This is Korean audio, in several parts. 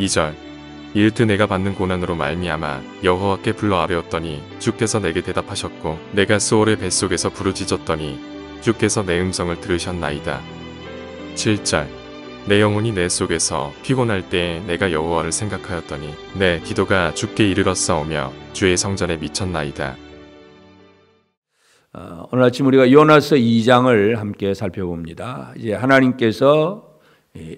2절. 이르트 내가 받는 고난으로 말미암아 여호와께 불러 아뢰었더니 주께서 내게 대답하셨고 내가 스올의 뱃속에서 부르짖었더니 주께서 내 음성을 들으셨나이다. 7절. 내 영혼이 내 속에서 피곤할 때에 내가 여호와를 생각하였더니 내 기도가 주께 이르렀사오며 주의 성전에 미쳤나이다. 오늘 아침 우리가 요나서 2장을 함께 살펴봅니다. 이제 하나님께서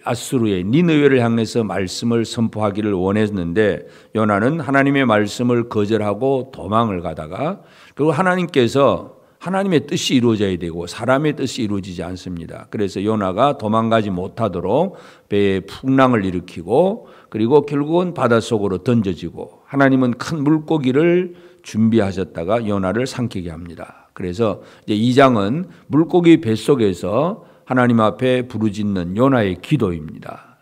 아수르의 니느웨를 향해서 말씀을 선포하기를 원했는데 요나는 하나님의 말씀을 거절하고 도망을 가다가 그리고 하나님께서 하나님의 뜻이 이루어져야 되고 사람의 뜻이 이루어지지 않습니다. 그래서 요나가 도망가지 못하도록 배에 풍랑을 일으키고 그리고 결국은 바닷속으로 던져지고 하나님은 큰 물고기를 준비하셨다가 요나를 삼키게 합니다. 그래서 이제 2장은 물고기 뱃속에서 하나님 앞에 부르짖는 요나의 기도입니다.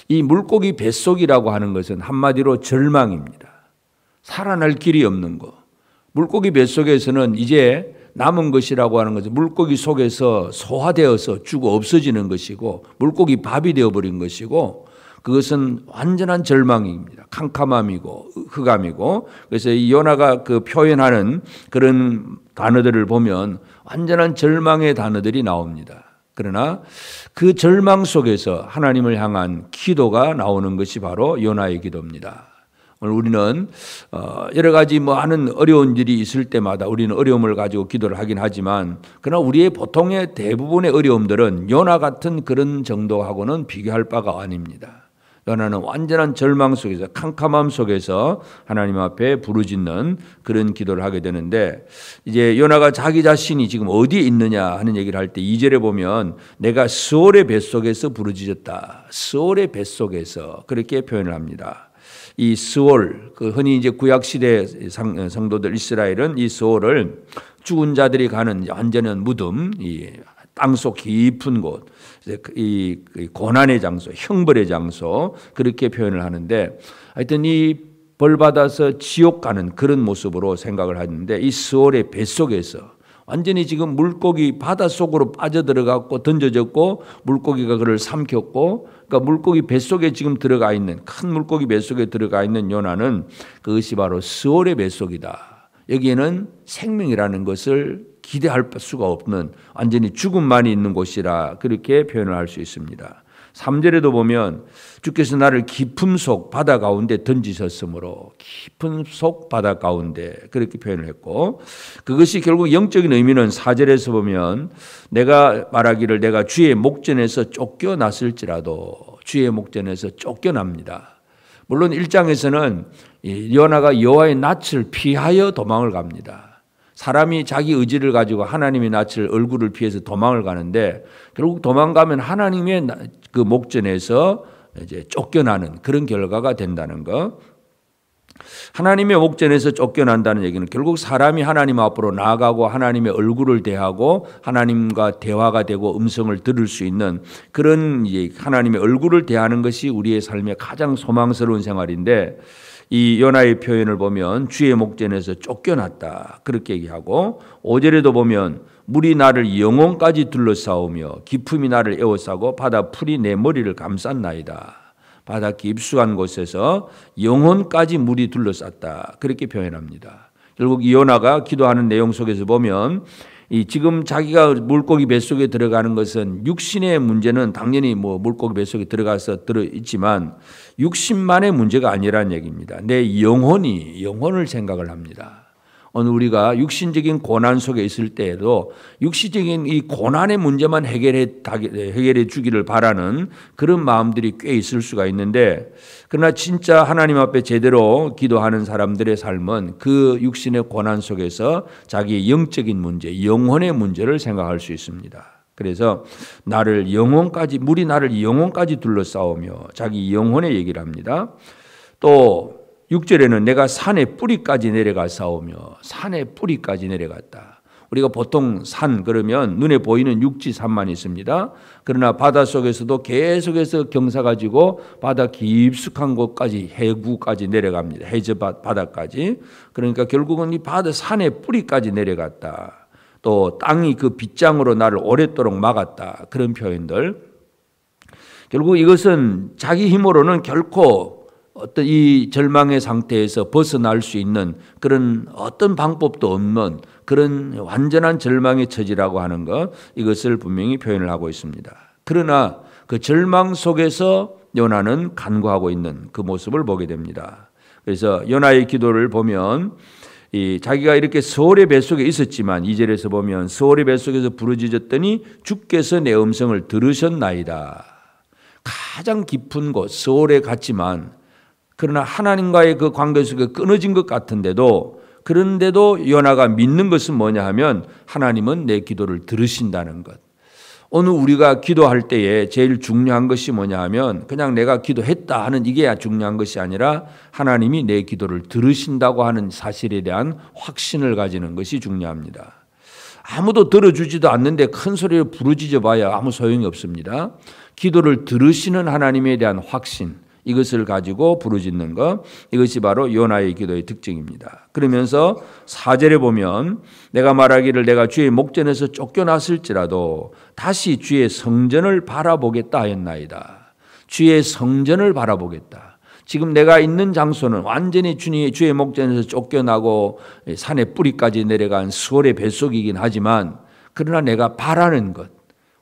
이 물고기 뱃속이라고 하는 것은 한마디로 절망입니다. 살아날 길이 없는 거. 물고기 뱃속에서는 이제 남은 것이라고 하는 것은 물고기 속에서 소화되어서 죽어 없어지는 것이고 물고기 밥이 되어버린 것이고 그것은 완전한 절망입니다. 캄캄함이고 흑암이고 그래서 이 요나가 그 표현하는 그런 단어들을 보면 완전한 절망의 단어들이 나옵니다. 그러나 그 절망 속에서 하나님을 향한 기도가 나오는 것이 바로 요나의 기도입니다. 오늘 우리는 여러 가지 많은 어려운 일이 있을 때마다 우리는 어려움을 가지고 기도를 하긴 하지만 그러나 우리의 보통의 대부분의 어려움들은 요나 같은 그런 정도하고는 비교할 바가 아닙니다. 요나는 완전한 절망 속에서 캄캄함 속에서 하나님 앞에 부르짖는 그런 기도를 하게 되는데 이제 요나가 자기 자신이 지금 어디에 있느냐 하는 얘기를 할 때 2절에 보면 내가 스올의 뱃속에서 부르짖었다. 스올의 뱃속에서 그렇게 표현을 합니다. 이 스올, 그 흔히 이제 구약시대 성도들 이스라엘은 이 스올을 죽은 자들이 가는 완전한 무덤, 땅속 깊은 곳, 이 고난의 장소, 형벌의 장소 그렇게 표현을 하는데 하여튼 이 벌 받아서 지옥 가는 그런 모습으로 생각을 하는데 이 스올의 뱃속에서 완전히 지금 물고기 바닷속으로 빠져들어갔고 던져졌고 물고기가 그를 삼켰고 그러니까 물고기 뱃속에 지금 들어가 있는 큰 물고기 뱃속에 들어가 있는 요나는 그것이 바로 스올의 뱃속이다. 여기에는 생명이라는 것을 기대할 수가 없는 완전히 죽음만이 있는 곳이라 그렇게 표현을 할 수 있습니다. 3절에도 보면 주께서 나를 깊음 속 바다 가운데 던지셨으므로 깊은 속 바다 가운데 그렇게 표현을 했고 그것이 결국 영적인 의미는 4절에서 보면 내가 말하기를 내가 주의 목전에서 쫓겨났을지라도 주의 목전에서 쫓겨납니다. 물론 1장에서는 요나가 여호와의 낯을 피하여 도망을 갑니다. 사람이 자기 의지를 가지고 하나님의 낯을 얼굴을 피해서 도망을 가는데 결국 도망가면 하나님의 그 목전에서 이제 쫓겨나는 그런 결과가 된다는 거. 하나님의 목전에서 쫓겨난다는 얘기는 결국 사람이 하나님 앞으로 나아가고 하나님의 얼굴을 대하고 하나님과 대화가 되고 음성을 들을 수 있는 그런 하나님의 얼굴을 대하는 것이 우리의 삶의 가장 소망스러운 생활인데 이 요나의 표현을 보면 주의 목전에서 쫓겨났다 그렇게 얘기하고 5절에도 보면 물이 나를 영혼까지 둘러싸우며 깊음이 나를 에워싸고 바다 풀이 내 머리를 감쌌나이다. 바다 깊숙한 곳에서 영혼까지 물이 둘러쌌다 그렇게 표현합니다. 결국 이 요나가 기도하는 내용 속에서 보면 지금 자기가 물고기 뱃속에 들어가는 것은 육신의 문제는 당연히 물고기 뱃속에 들어가서 들어있지만 육신만의 문제가 아니라는 얘기입니다. 내 영혼을 생각을 합니다. 오늘 우리가 육신적인 고난 속에 있을 때에도 육신적인 이 고난의 문제만 해결해 주기를 바라는 그런 마음들이 꽤 있을 수가 있는데 그러나 진짜 하나님 앞에 제대로 기도하는 사람들의 삶은 그 육신의 고난 속에서 자기의 영적인 문제, 영혼의 문제를 생각할 수 있습니다. 그래서 물이 나를 영혼까지 둘러싸우며 자기 영혼의 얘기를 합니다. 또 6절에는 내가 산의 뿌리까지 내려가 싸우며 산의 뿌리까지 내려갔다. 우리가 보통 산 그러면 눈에 보이는 육지 산만 있습니다. 그러나 바닷속에서도 계속해서 경사 가지고 바다 깊숙한 곳까지 해구까지 내려갑니다. 해저 바다까지. 그러니까 결국은 이 바다 산의 뿌리까지 내려갔다. 또 땅이 그 빗장으로 나를 오랫도록 막았다. 그런 표현들. 결국 이것은 자기 힘으로는 결코 어떤 이 절망의 상태에서 벗어날 수 있는 그런 어떤 방법도 없는 그런 완전한 절망의 처지라고 하는 것, 이것을 분명히 표현을 하고 있습니다. 그러나 그 절망 속에서 요나는 간구하고 있는 그 모습을 보게 됩니다. 그래서 요나의 기도를 보면 자기가 이렇게 서울의 뱃속에 있었지만 2절에서 보면 서울의 뱃속에서 부르짖었더니 주께서 내 음성을 들으셨나이다. 가장 깊은 곳 서울에 갔지만 그러나 하나님과의 그 관계 속에 끊어진 것 같은데도, 그런데도 요나가 믿는 것은 뭐냐 하면 하나님은 내 기도를 들으신다는 것. 오늘 우리가 기도할 때에 제일 중요한 것이 뭐냐 하면 그냥 내가 기도했다 하는 이게 중요한 것이 아니라 하나님이 내 기도를 들으신다고 하는 사실에 대한 확신을 가지는 것이 중요합니다. 아무도 들어주지도 않는데 큰 소리로 부르짖어 봐야 아무 소용이 없습니다. 기도를 들으시는 하나님에 대한 확신, 이것을 가지고 부르짖는 것, 이것이 바로 요나의 기도의 특징입니다. 그러면서 4절에 보면 내가 말하기를 내가 주의 목전에서 쫓겨났을지라도 다시 주의 성전을 바라보겠다 하였나이다. 주의 성전을 바라보겠다. 지금 내가 있는 장소는 완전히 주의 목전에서 쫓겨나고 산의 뿌리까지 내려간 수월의 뱃속이긴 하지만, 그러나 내가 바라는 것,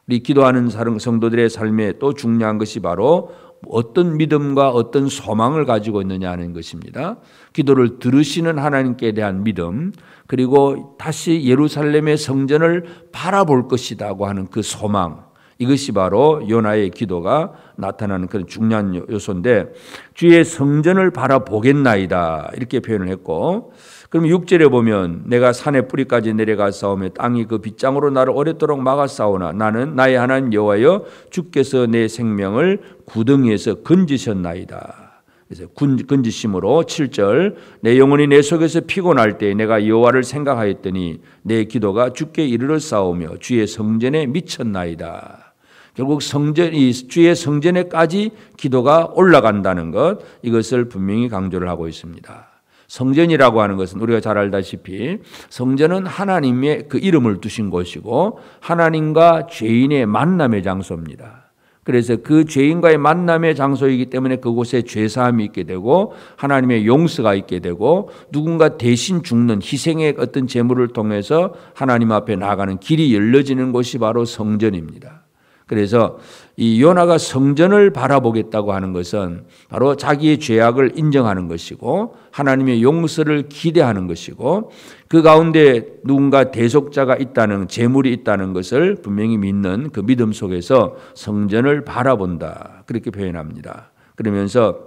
우리 기도하는 성도들의 삶에 또 중요한 것이 바로 어떤 믿음과 어떤 소망을 가지고 있느냐 하는 것입니다. 기도를 들으시는 하나님께 대한 믿음, 그리고 다시 예루살렘의 성전을 바라볼 것이라고 하는 그 소망, 이것이 바로 요나의 기도가 나타나는 그런 중요한 요소인데, 주의 성전을 바라보겠나이다 이렇게 표현을 했고, 그럼 6절에 보면 내가 산의 뿌리까지 내려가 싸우며 땅이 그 빗장으로 나를 오랫도록 막아 싸우나 나는 나의 하나님 여호와여 주께서 내 생명을 구덩이에서 건지셨나이다. 그래서 건지심으로 7절 내 영혼이 내 속에서 피곤할 때 내가 여호와를 생각하였더니 내 기도가 주께 이르러 싸우며 주의 성전에 미쳤나이다. 결국 주의 성전에까지 기도가 올라간다는 것, 이것을 분명히 강조를 하고 있습니다. 성전이라고 하는 것은 우리가 잘 알다시피 성전은 하나님의 그 이름을 두신 곳이고 하나님과 죄인의 만남의 장소입니다. 그래서 그 죄인과의 만남의 장소이기 때문에 그곳에 죄사함이 있게 되고 하나님의 용서가 있게 되고 누군가 대신 죽는 희생의 어떤 제물을 통해서 하나님 앞에 나아가는 길이 열려지는 곳이 바로 성전입니다. 그래서 이 요나가 성전을 바라보겠다고 하는 것은 바로 자기의 죄악을 인정하는 것이고 하나님의 용서를 기대하는 것이고 그 가운데 누군가 대속자가 있다는, 제물이 있다는 것을 분명히 믿는 그 믿음 속에서 성전을 바라본다, 그렇게 표현합니다. 그러면서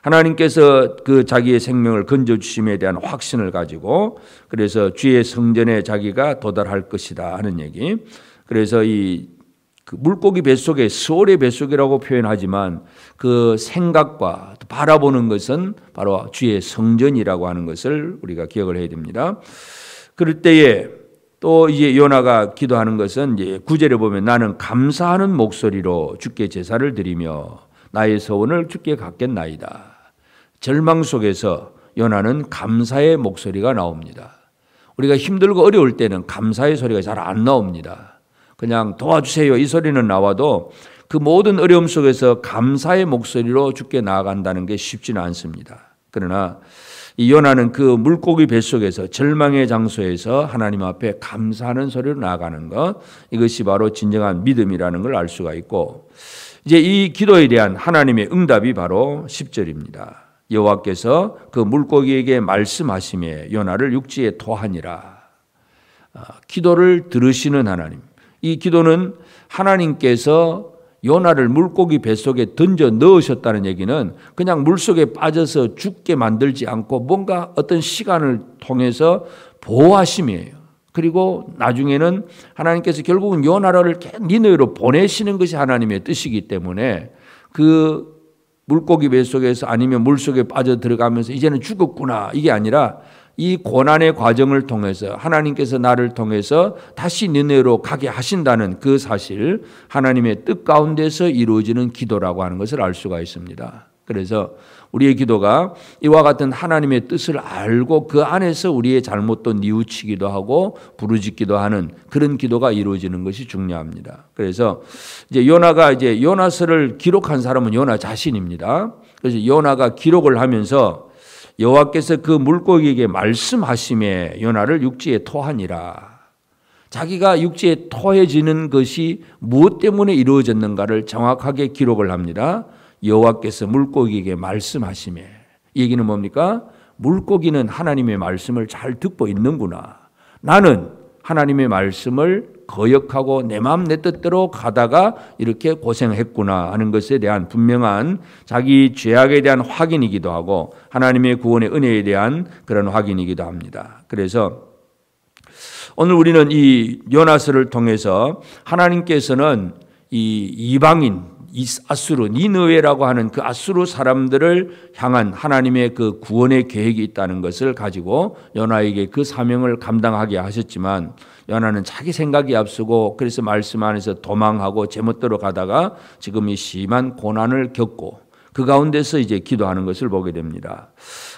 하나님께서 그 자기의 생명을 건져주심에 대한 확신을 가지고 그래서 주의 성전에 자기가 도달할 것이다 하는 얘기. 그래서 그 물고기 뱃속에 수월의 뱃속이라고 표현하지만 그 생각과 바라보는 것은 바로 주의 성전이라고 하는 것을 우리가 기억을 해야 됩니다. 그럴 때에 또 이제 요나가 기도하는 것은 이제 9절에 보면 나는 감사하는 목소리로 주께 제사를 드리며 나의 소원을 주께 갖겠나이다. 절망 속에서 요나는 감사의 목소리가 나옵니다. 우리가 힘들고 어려울 때는 감사의 소리가 잘 안 나옵니다. 그냥 도와주세요 이 소리는 나와도 그 모든 어려움 속에서 감사의 목소리로 주께 나아간다는 게 쉽지는 않습니다. 그러나 이 요나는 그 물고기 뱃속에서 절망의 장소에서 하나님 앞에 감사하는 소리로 나아가는 것, 이것이 바로 진정한 믿음이라는 걸 알 수가 있고, 이제 이 기도에 대한 하나님의 응답이 바로 10절입니다. 여호와께서 그 물고기에게 말씀하시며 요나를 육지에 토하니라. 기도를 들으시는 하나님, 이 기도는 하나님께서 요나를 물고기 뱃속에 던져 넣으셨다는 얘기는 그냥 물속에 빠져서 죽게 만들지 않고 뭔가 어떤 시간을 통해서 보호하심이에요. 그리고 나중에는 하나님께서 결국은 요나를 니느웨로 보내시는 것이 하나님의 뜻이기 때문에 그 물고기 뱃속에서 아니면 물속에 빠져 들어가면서 이제는 죽었구나, 이게 아니라 이 고난의 과정을 통해서 하나님께서 나를 통해서 다시 니느웨로 가게 하신다는 그 사실, 하나님의 뜻 가운데서 이루어지는 기도라고 하는 것을 알 수가 있습니다. 그래서 우리의 기도가 이와 같은 하나님의 뜻을 알고 그 안에서 우리의 잘못도 뉘우치기도 하고 부르짖기도 하는 그런 기도가 이루어지는 것이 중요합니다. 그래서 이제 요나가 이제 요나서를 기록한 사람은 요나 자신입니다. 그래서 요나가 기록을 하면서 여호와께서 그 물고기에게 말씀하심에 요나를 육지에 토하니라. 자기가 육지에 토해지는 것이 무엇 때문에 이루어졌는가를 정확하게 기록을 합니다. 여호와께서 물고기에게 말씀하심에. 이 얘기는 뭡니까? 물고기는 하나님의 말씀을 잘 듣고 있는구나. 나는 하나님의 말씀을 거역하고 내 마음 내 뜻대로 가다가 이렇게 고생했구나 하는 것에 대한 분명한 자기 죄악에 대한 확인이기도 하고 하나님의 구원의 은혜에 대한 그런 확인이기도 합니다. 그래서 오늘 우리는 이 요나서를 통해서 하나님께서는 이 이방인 아수르 니느웨라고 하는 그 아수르 사람들을 향한 하나님의 그 구원의 계획이 있다는 것을 가지고 요나에게 그 사명을 감당하게 하셨지만 요나는 자기 생각이 앞서고 그래서 말씀 안에서 도망하고 제멋대로 가다가 지금 이 심한 고난을 겪고 그 가운데서 이제 기도하는 것을 보게 됩니다.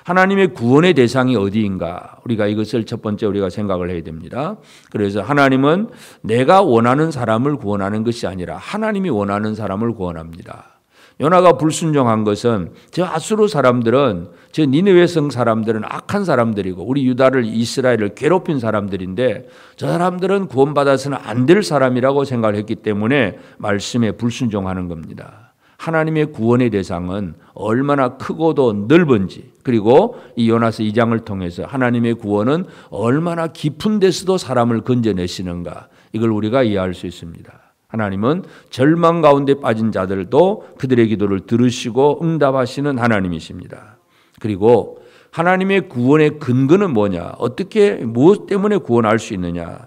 하나님의 구원의 대상이 어디인가? 우리가 이것을 첫 번째 우리가 생각을 해야 됩니다. 그래서 하나님은 내가 원하는 사람을 구원하는 것이 아니라 하나님이 원하는 사람을 구원합니다. 요나가 불순종한 것은 저 아수르 사람들은 저 니느웨 성 사람들은 악한 사람들이고 우리 유다를 이스라엘을 괴롭힌 사람들인데 저 사람들은 구원받아서는 안 될 사람이라고 생각을 했기 때문에 말씀에 불순종하는 겁니다. 하나님의 구원의 대상은 얼마나 크고도 넓은지 그리고 이 요나서 2장을 통해서 하나님의 구원은 얼마나 깊은 데서도 사람을 건져내시는가 이걸 우리가 이해할 수 있습니다. 하나님은 절망 가운데 빠진 자들도 그들의 기도를 들으시고 응답하시는 하나님이십니다. 그리고 하나님의 구원의 근거는 뭐냐? 어떻게 무엇 때문에 구원할 수 있느냐?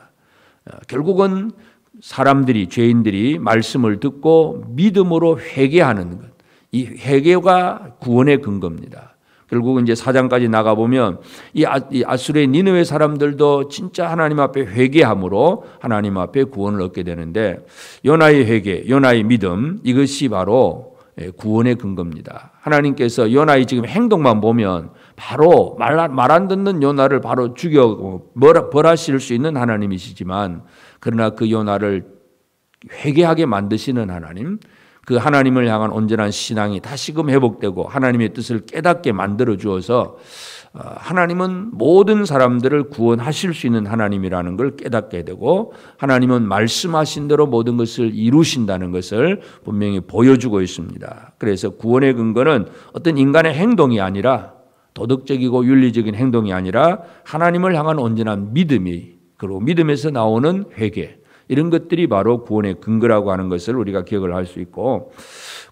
결국은 사람들이 죄인들이 말씀을 듣고 믿음으로 회개하는 것. 이 회개가 구원의 근거입니다. 결국은 이제 4장까지 나가 보면 이 아수르의 니느웨 사람들도 진짜 하나님 앞에 회개함으로 하나님 앞에 구원을 얻게 되는데 요나의 회개, 요나의 믿음 이것이 바로 구원의 근거입니다. 하나님께서 요나의 지금 행동만 보면 바로 말 안 듣는 요나를 바로 죽여 벌하실 수 있는 하나님이시지만 그러나 그 요나를 회개하게 만드시는 하나님, 그 하나님을 향한 온전한 신앙이 다시금 회복되고 하나님의 뜻을 깨닫게 만들어 주어서 하나님은 모든 사람들을 구원하실 수 있는 하나님이라는 걸 깨닫게 되고 하나님은 말씀하신 대로 모든 것을 이루신다는 것을 분명히 보여주고 있습니다. 그래서 구원의 근거는 어떤 인간의 행동이 아니라 도덕적이고 윤리적인 행동이 아니라 하나님을 향한 온전한 믿음이 그리고 믿음에서 나오는 회개 이런 것들이 바로 구원의 근거라고 하는 것을 우리가 기억을 할 수 있고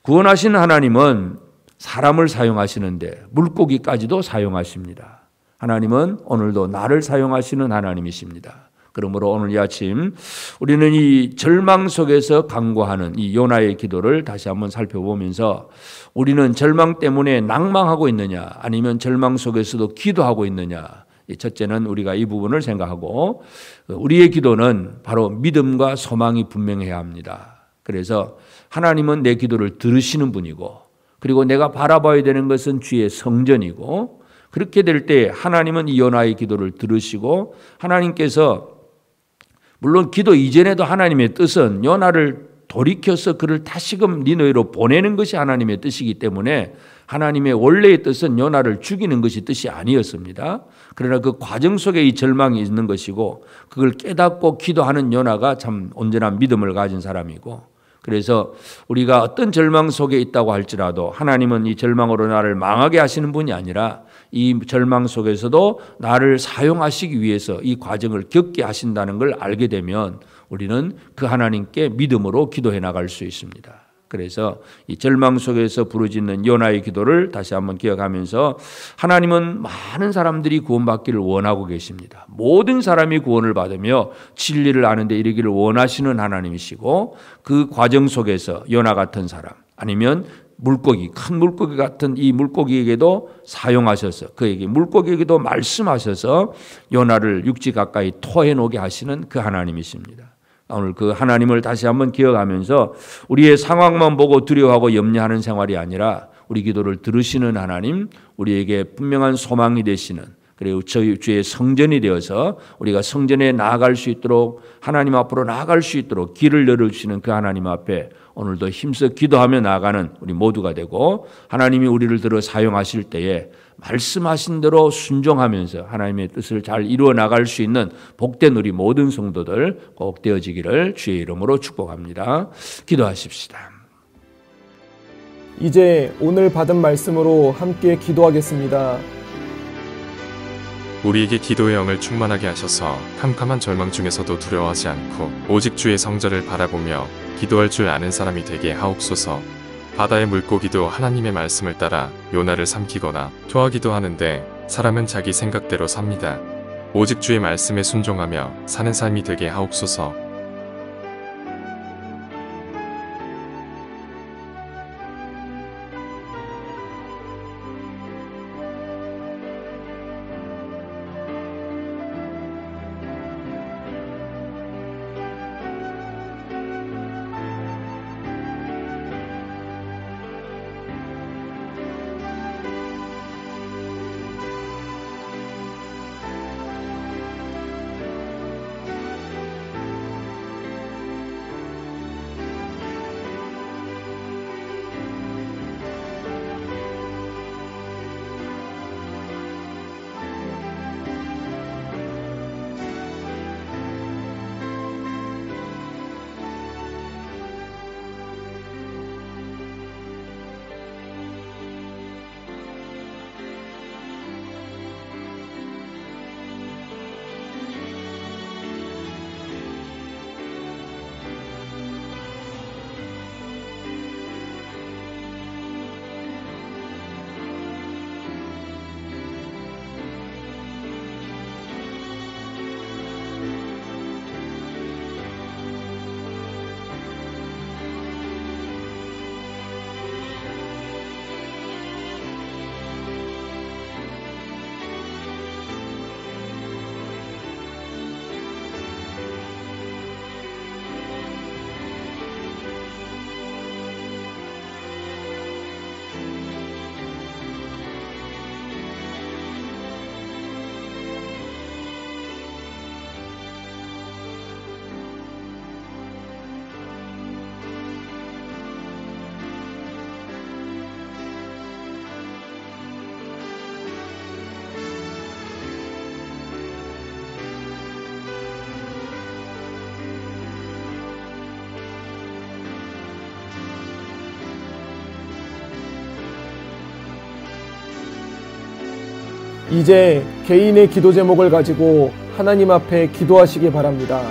구원하시는 하나님은 사람을 사용하시는데 물고기까지도 사용하십니다. 하나님은 오늘도 나를 사용하시는 하나님이십니다. 그러므로 오늘 이 아침 우리는 이 절망 속에서 간구하는 이 요나의 기도를 다시 한번 살펴보면서 우리는 절망 때문에 낭망하고 있느냐 아니면 절망 속에서도 기도하고 있느냐 첫째는 우리가 이 부분을 생각하고 우리의 기도는 바로 믿음과 소망이 분명해야 합니다. 그래서 하나님은 내 기도를 들으시는 분이고 그리고 내가 바라봐야 되는 것은 주의 성전이고 그렇게 될 때 하나님은 이 요나의 기도를 들으시고 하나님께서 물론 기도 이전에도 하나님의 뜻은 요나를 돌이켜서 그를 다시금 니느웨로 보내는 것이 하나님의 뜻이기 때문에 하나님의 원래의 뜻은 요나를 죽이는 것이 뜻이 아니었습니다. 그러나 그 과정 속에 이 절망이 있는 것이고 그걸 깨닫고 기도하는 요나가 참 온전한 믿음을 가진 사람이고 그래서 우리가 어떤 절망 속에 있다고 할지라도 하나님은 이 절망으로 나를 망하게 하시는 분이 아니라 이 절망 속에서도 나를 사용하시기 위해서 이 과정을 겪게 하신다는 걸 알게 되면 우리는 그 하나님께 믿음으로 기도해 나갈 수 있습니다. 그래서 이 절망 속에서 부르짖는 요나의 기도를 다시 한번 기억하면서 하나님은 많은 사람들이 구원받기를 원하고 계십니다. 모든 사람이 구원을 받으며 진리를 아는 데 이르기를 원하시는 하나님이시고 그 과정 속에서 요나 같은 사람 아니면 물고기, 큰 물고기 같은 이 물고기에게도 사용하셔서 그에게 물고기에게도 말씀하셔서 요나를 육지 가까이 토해 놓게 하시는 그 하나님이십니다. 오늘 그 하나님을 다시 한번 기억하면서 우리의 상황만 보고 두려워하고 염려하는 생활이 아니라 우리 기도를 들으시는 하나님, 우리에게 분명한 소망이 되시는 그리고 저희 주의 성전이 되어서 우리가 성전에 나아갈 수 있도록 하나님 앞으로 나아갈 수 있도록 길을 열어주시는 그 하나님 앞에 오늘도 힘써 기도하며 나아가는 우리 모두가 되고 하나님이 우리를 들어 사용하실 때에 말씀하신 대로 순종하면서 하나님의 뜻을 잘 이루어 나갈 수 있는 복된 우리 모든 성도들 꼭 되어지기를 주의 이름으로 축복합니다. 기도하십시다. 이제 오늘 받은 말씀으로 함께 기도하겠습니다. 우리에게 기도의 영을 충만하게 하셔서 캄캄한 절망 중에서도 두려워하지 않고 오직 주의 성전을 바라보며 기도할 줄 아는 사람이 되게 하옵소서. 바다의 물고기도 하나님의 말씀을 따라 요나를 삼키거나 토하기도 하는데 사람은 자기 생각대로 삽니다. 오직 주의 말씀에 순종하며 사는 삶이 되게 하옵소서. 이제 개인의 기도 제목을 가지고 하나님 앞에 기도하시기 바랍니다.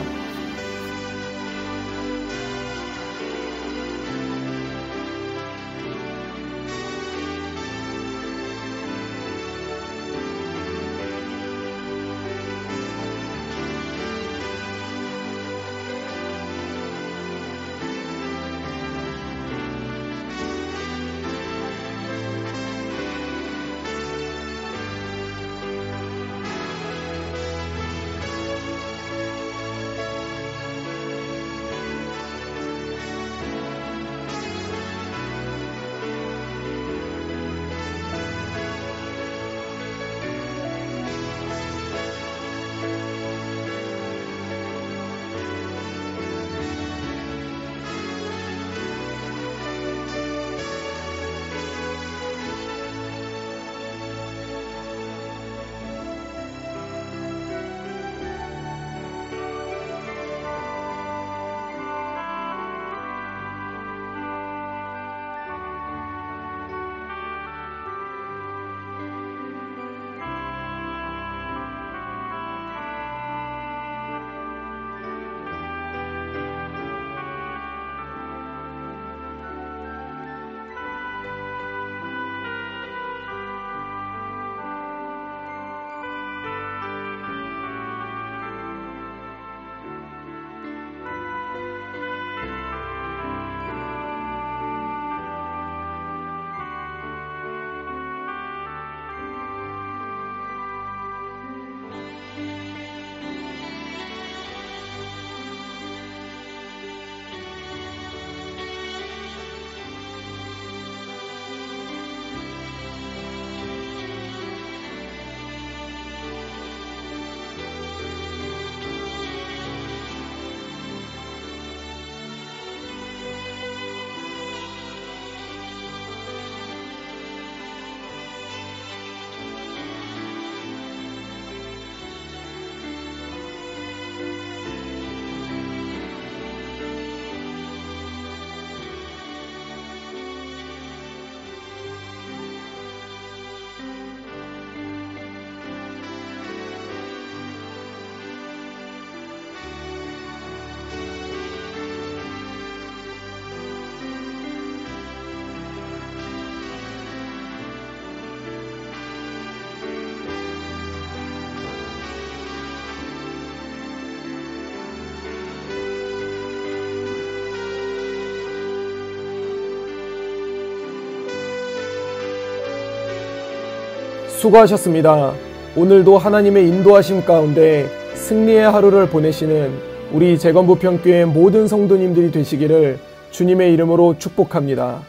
수고하셨습니다. 오늘도 하나님의 인도하심 가운데 승리의 하루를 보내시는 우리 재건부평교회 모든 성도님들이 되시기를 주님의 이름으로 축복합니다.